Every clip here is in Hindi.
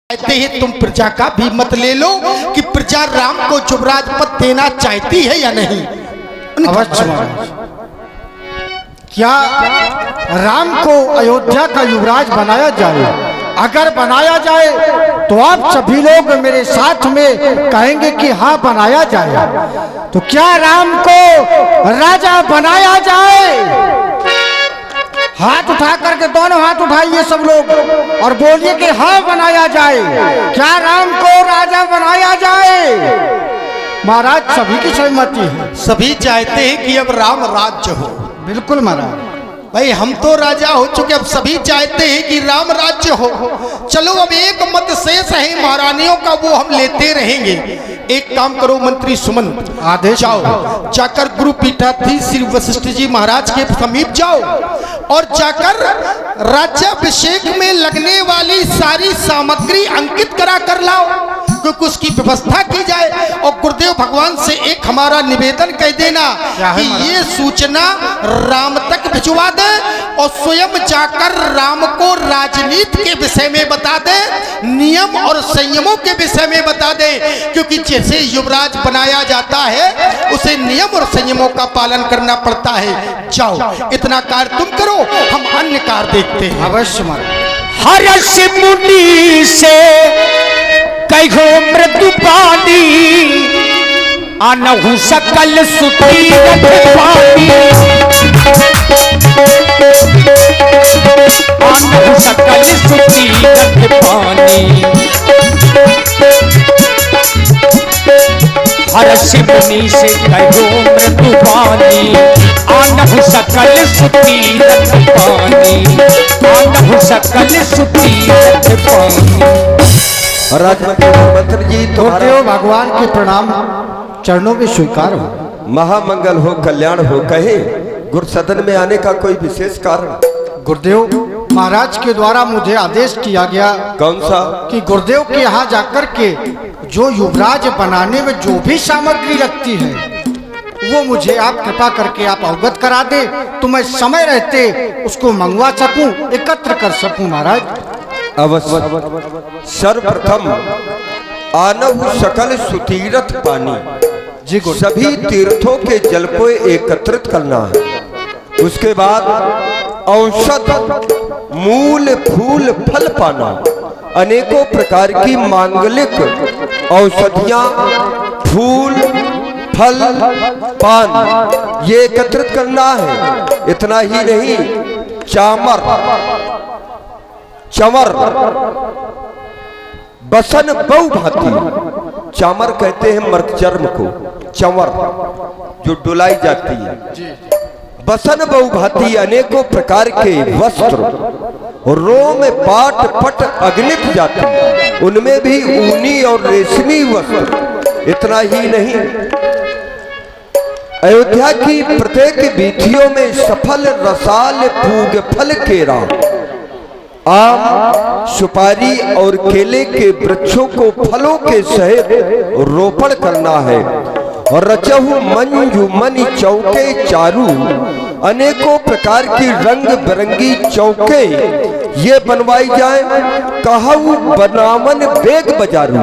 कहते हैं तुम प्रजा का भी मत ले लो कि प्रजा राम को युवराज पद देना चाहती है या नहीं। अवश्य क्या राम को अयोध्या का युवराज बनाया जाए? अगर बनाया जाए तो आप सभी लोग मेरे साथ में कहेंगे कि हाँ बनाया जाए। तो क्या राम को राजा बनाया जाए? हाथ उठा करके दोनों हाथ उठाइए सब लोग और बोलिए कि हाँ बनाया जाए। क्या राम को राजा बनाया जाए? महाराज सभी की सहमति है। सभी चाहते हैं कि अब राम राज्य हो। बिल्कुल महाराज। भाई हम तो राजा हो चुके, अब सभी चाहते हैं कि राम राज्य हो। चलो अब एक मत शेष है महारानियों का, वो हम लेते रहेंगे। एक काम करो मंत्री सुमन, आदेश जाओ जाकर गुरु पीठाधीश श्री वशिष्ठ जी महाराज के समीप जाओ और जाकर राज्याभिषेक में लगने वाली सारी सामग्री अंकित करा कर लाओ, क्योंकि उसकी व्यवस्था की जाए। और गुरुदेव भगवान से एक हमारा निवेदन कह देना कि ये सूचना राम तक भिजवा दे और स्वयं जाकर राम को राजनीति के विषय में बता दे, नियम और संयमों के विषय में बता दे, क्योंकि जैसे युवराज बनाया जाता है उसे नियम और संयमों का पालन करना पड़ता है। जाओ इतना कार्य तुम करो, हम अन्य कार्य देखते हैं। अवश्य महाराज। हर्ष मुनि से कहो मृदु पानी, अनहु सकल सुती पानी, अनहु सकल सुती पानी। हर्ष मुनि से कहो मृदु पानी, अनहु सकल सुती पानी, अनहु सकल सुती पानी। राजमंत्री जी तुम्हारे भगवान के प्रणाम चरणों में स्वीकार हो। महामंगल हो, कल्याण हो। कहे गुरु सदन में आने का कोई विशेष कारण? गुरुदेव महाराज के द्वारा मुझे आदेश किया गया। कौन सा? कि गुरुदेव के यहाँ जाकर के जो युवराज बनाने में जो भी सामग्री लगती है वो मुझे आप कृपा करके आप अवगत करा दे, तो मैं समय रहते उसको मंगवा सकूं, एकत्र कर सकूं। महाराज अवश्य। सर्वप्रथम आनहु सकल सुतीरथ पानी, जी सभी तीर्थों के जल को एकत्रित करना है। उसके बाद औषध मूल फूल फल पाना, अनेकों प्रकार की मांगलिक औषधियां फूल फल पान ये एकत्रित करना है। इतना ही नहीं, चामर चंवर बसन बहु भांति, चामर कहते हैं मर्कचर्म को, चंवर जो डुलाई जाती है, बसन बहु भांति अनेकों प्रकार के वस्त्र, रोम पाट पट अग्नित जाति, उनमें भी ऊनी और रेशमी वस्त्र। इतना ही नहीं, अयोध्या की प्रत्येक वीथियों में सफल रसाल पूग फल केरा, आम सुपारी और केले के वृक्षों को फलों के सहित रोपण करना है। और रचहु मंजू मनी चौके चारू, अनेकों प्रकार की रंग बिरंगी चौके ये बनवाई जाए। कहु बनावन बेग बाजारू,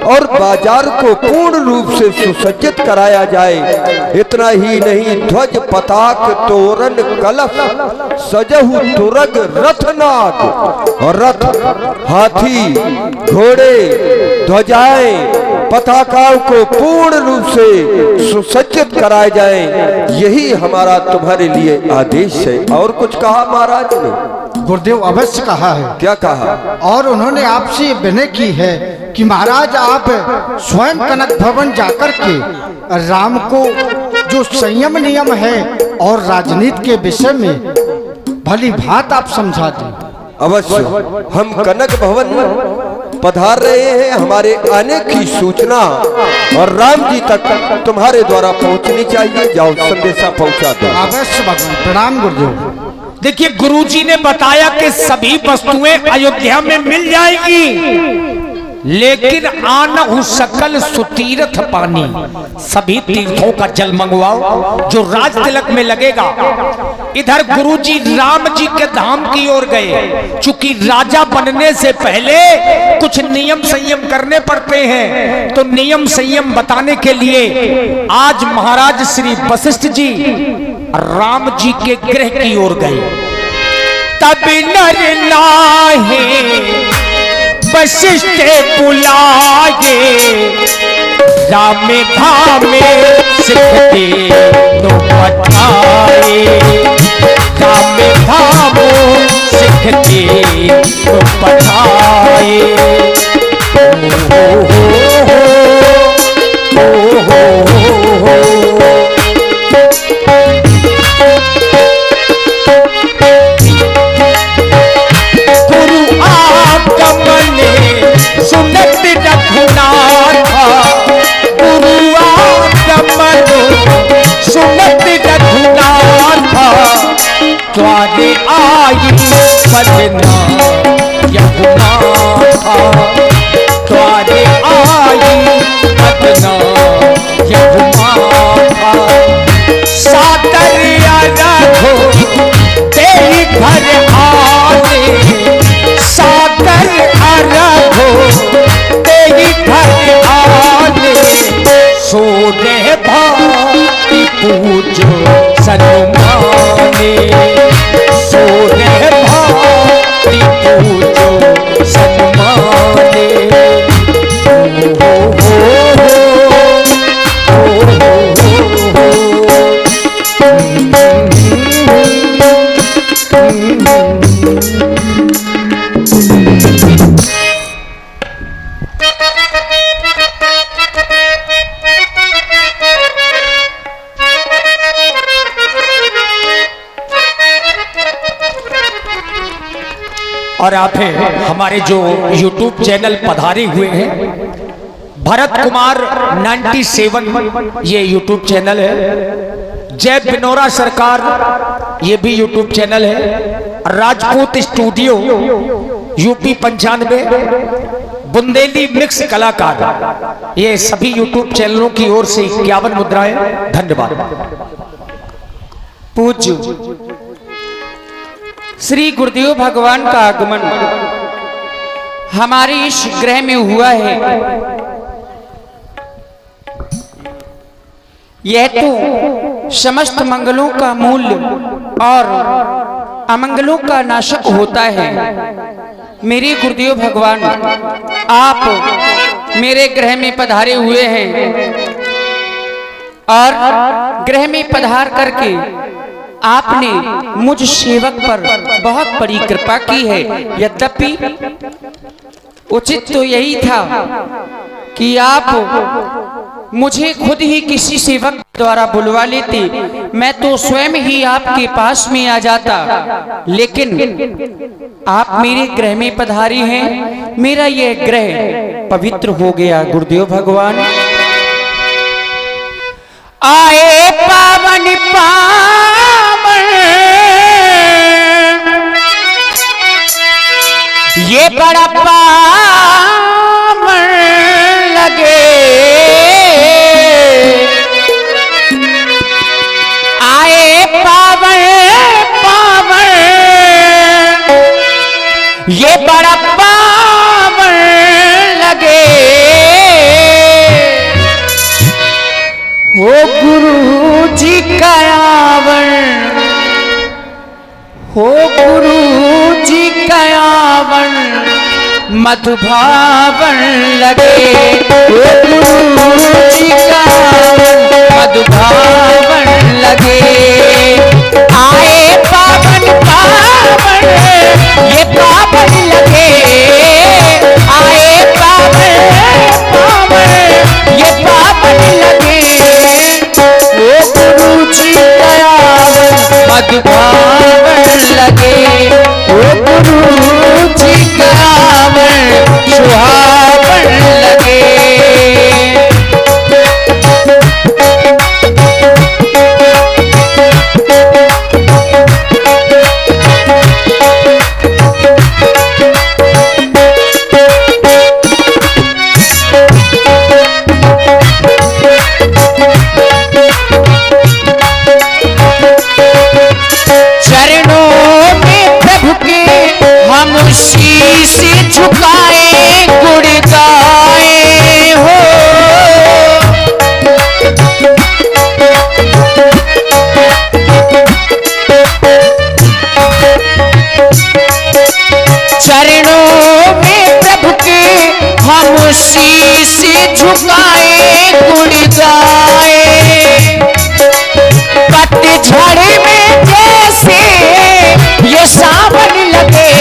और बाजार को पूर्ण रूप से सुसज्जित कराया जाए। इतना ही नहीं, ध्वज पताक तोरण कलश सजहु तुरग रथनाग, और रथ हाथी घोड़े ध्वजाएं पताकाओं को पूर्ण रूप से सुसज्जित कराए जाए। यही हमारा तुम्हारे लिए आदेश है। और कुछ कहा महाराज ने? गुरुदेव अवश्य कहा है। क्या कहा? और उन्होंने आपसे विनय की है कि महाराज आप स्वयं कनक भवन जाकर के राम को जो संयम नियम है और राजनीति के विषय में भली भांति आप समझा दें। अवश्य। हम कनक भवन पधार रहे हैं, हमारे आने की सूचना और राम जी तक तुम्हारे द्वारा पहुंचनी चाहिए। जाओ संदेशा पहुंचा दो। अवश्य भगवान। प्रणाम गुरुदेव। देखिए गुरुजी ने बताया कि सभी वस्तुएं अयोध्या में मिल जाएगी। लेकिन आनहु सकल सुतीर्थ पानी, सभी तीर्थों का जल मंगवाओ जो राज तिलक में लगेगा। इधर गुरुजी राम जी के धाम की ओर गए। चूंकि राजा बनने से पहले कुछ नियम संयम करने पड़ते हैं, तो नियम संयम बताने के लिए आज महाराज श्री वशिष्ठ जी राम जी के गृह की ओर गए। तब नर नाहे वशिष्ठ बुलाए, राम धामे सिखते तो पठाए, राम धामो सिखते तो पठाए। सुनत रघुनाथा, गुरु आगमन सुनत रघुनाथा, द्वारे आई बदना यमुनाथा, द्वारे आई बदना यमुनाथा। सादर रघो तेरी घर आने, सादर रघो तेरी घर आने, सोने भाती पूजो सन्माने, सोने भाती पूजो सन्माने। और आप हैं हमारे जो YouTube चैनल पधारे हुए हैं, भरत कुमार 97 ये YouTube चैनल है, जय बिनोरा सरकार ये भी YouTube चैनल है, Rajput studio UP 95, Bundeli mix कलाकार, ये सभी YouTube चैनलों की ओर से 51 मुद्राएं। धन्यवाद। पूज्य श्री गुरुदेव भगवान का आगमन हमारे इस ग्रह में हुआ है। यह तो समस्त मंगलों का मूल और अमंगलों का नाशक होता है। मेरे गुरुदेव भगवान आप मेरे ग्रह में पधारे हुए हैं और ग्रह में पधार करके आपने मुझ सेवक पर बहुत बड़ी कृपा की है। यद्यपि उचित तो यही था कि आप मुझे खुद ही किसी सेवक द्वारा बुलवा लेते, मैं तो स्वयं ही आपके पास में आ जाता, लेकिन आप मेरे ग्रह में पधारे हैं। मेरा यह ग्रह पवित्र हो गया। गुरुदेव भगवान आए पावन पावन, ये बड़ा पावन लगे, आए पावन पावन, ये बड़ा पावन लगे। हो गुरु जी का आवन, हो गुरु जी का आवन, मधुभावन लगे। हो गुरु जी का आवन, मधुभावन लगे। आए पावन पावन, ये पावन लगे, आए पावन पावन, ये पावन लगे। ओ गुरु जी दयावन, मधुभावन लगे। ओ गुरु जी दयावन, सुहावन लगे। झुकाए गुण गाए। पतझड़ में जैसे ये सावन लगे,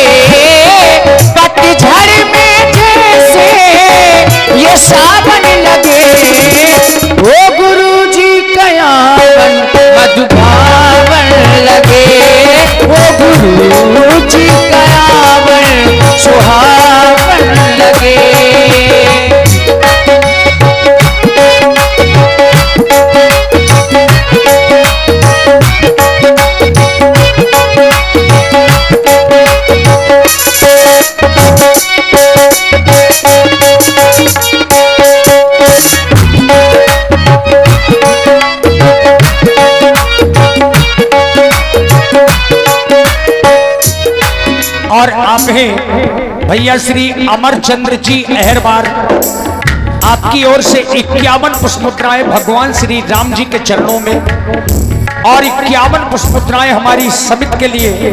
पतझड़ में जैसे ये सावन लगे। ओ गुरु जी कयावन मधुभावन लगे, ओ गुरु जी कयावन सुहावन लगे। और आप हैं भैया श्री अमरचंद्र जी अहरबार, आपकी ओर से 51 पुष्पमुद्राएं भगवान श्री राम जी के चरणों में और 51 पुष्पमुद्राएं हमारी समिति के लिए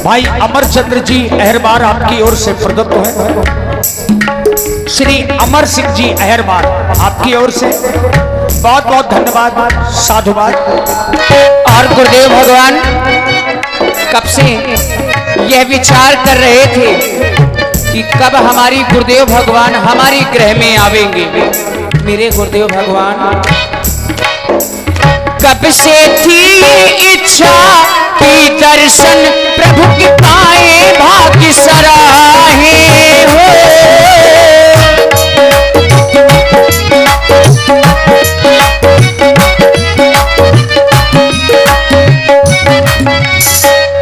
भाई अमरचंद्र जी अहरबार आपकी ओर से प्रदत्त है। श्री अमर सिंह जी अहरबार आपकी ओर से बहुत बहुत धन्यवाद, साधुवाद। और गुरुदेव भगवान कब से यह विचार कर रहे थे कि कब हमारी गुरुदेव भगवान हमारी गृह में आवेंगे। मेरे गुरुदेव भगवान कब से थी इच्छा कि दर्शन प्रभु की पाए, भाग्य सराहे हो।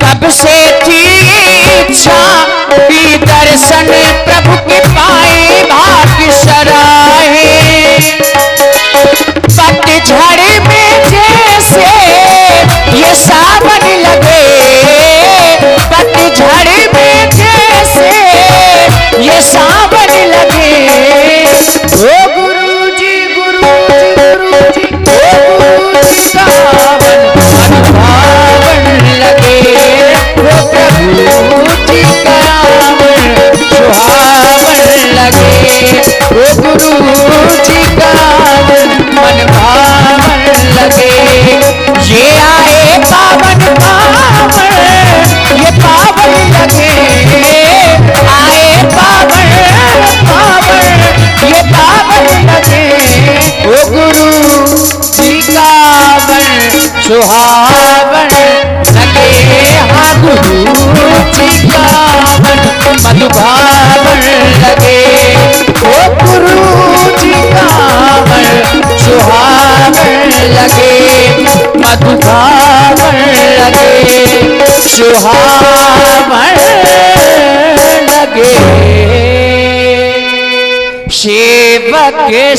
कब से थी इच्छा कि दर्शन प्रभु के पाए, भाग्य सराहे। पतझड़ में जैसे ये सावन लगे, पतझड़ में जैसे ये सावन लगे। ओ गुरु जी गुरु जी गुरु जी, ओ गुरु जी सावन अनुभावन लगे। ओ प्रभु जी कयावन सुहावन लगे, ओ गुरु जी कयावन मन भावन लगे। ये आए पावन पावन, ये पावन लगे, आए पावन पावन, ये पावन लगे। ओ गुरु जी कयावन सुहावन लगे, हाँ गुरु जी कयावन मधुभावन लगे। ओ गुरु जी कयावन सुहावन लगे, मधुभावन लगे, सुहावन लगे। सेवक